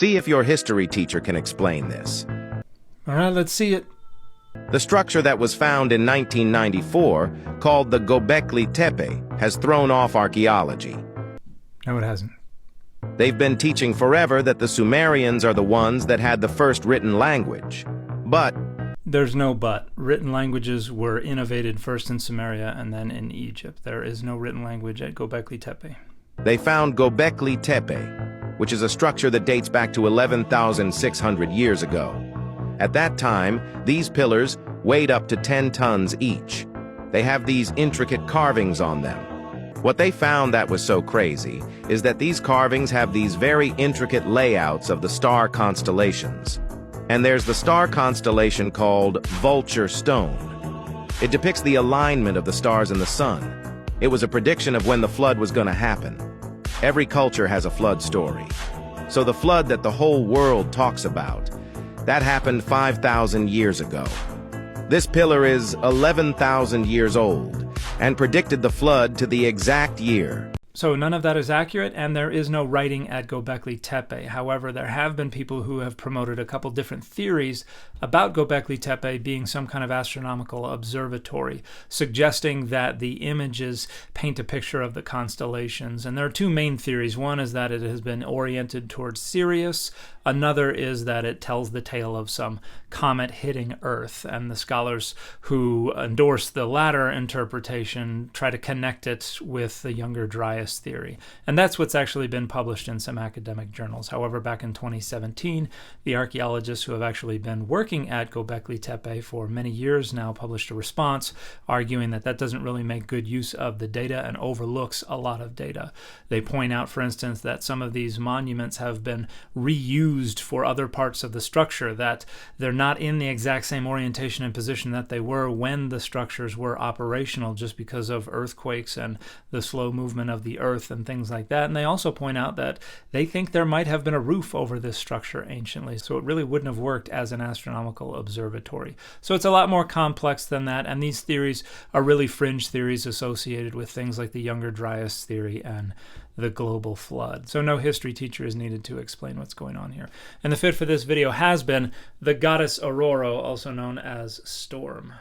See if your history teacher can explain this. All right, let's see it. The structure that was found in 1994, called the Gobekli Tepe, has thrown off archaeology. No, it hasn't. They've been teaching forever that the Sumerians are the ones that had the first written language. But There's no but. Written languages were innovated first in Sumeria and then in Egypt. There is no written language at Gobekli Tepe. they found Gobekli Tepe, which is a structure that dates back to 11,600 years ago. At that time, these pillars weighed up to 10 tons each. They have these intricate carvings on them. What they found that was so crazy is that these carvings have these very intricate layouts of the star constellations. And there's the star constellation called Vulture Stone. It depicts the alignment of the stars and the sun. It was a prediction of when the flood was going to happen. Every culture has a flood story. So the flood that the whole world talks about, that happened 5,000 years ago. This pillar is 11,000 years old and predicted the flood to the exact year. So none of that is accurate, and there is no writing at Gobekli Tepe. However, there have been people who have promoted a couple different theories about Gobekli Tepe being some kind of astronomical observatory, suggesting that the images paint a picture of the constellations. And there are two main theories. One is that it has been oriented towards Sirius. Another is that it tells the tale of some comet hitting Earth. And the scholars who endorse the latter interpretation try to connect it with the Younger Dryas theory. And that's what's actually been published in some academic journals. However, back in 2017, the archaeologists who have actually been working at Gobekli Tepe for many years now published a response arguing that that doesn't really make good use of the data and overlooks a lot of data. They point out, for instance, that some of these monuments have been reused for other parts of the structure, that they're not in the exact same orientation and position that they were when the structures were operational, just because of earthquakes and the slow movement of the earth and things like that. And they also point out that they think there might have been a roof over this structure anciently, so it really wouldn't have worked as an astronomical observatory. So it's a lot more complex than that, and these theories are really fringe theories associated with things like the Younger Dryas theory and the global flood. So no history teacher is needed to explain what's going on here. And the fit for this video has been the goddess Aurora, also known as Storm.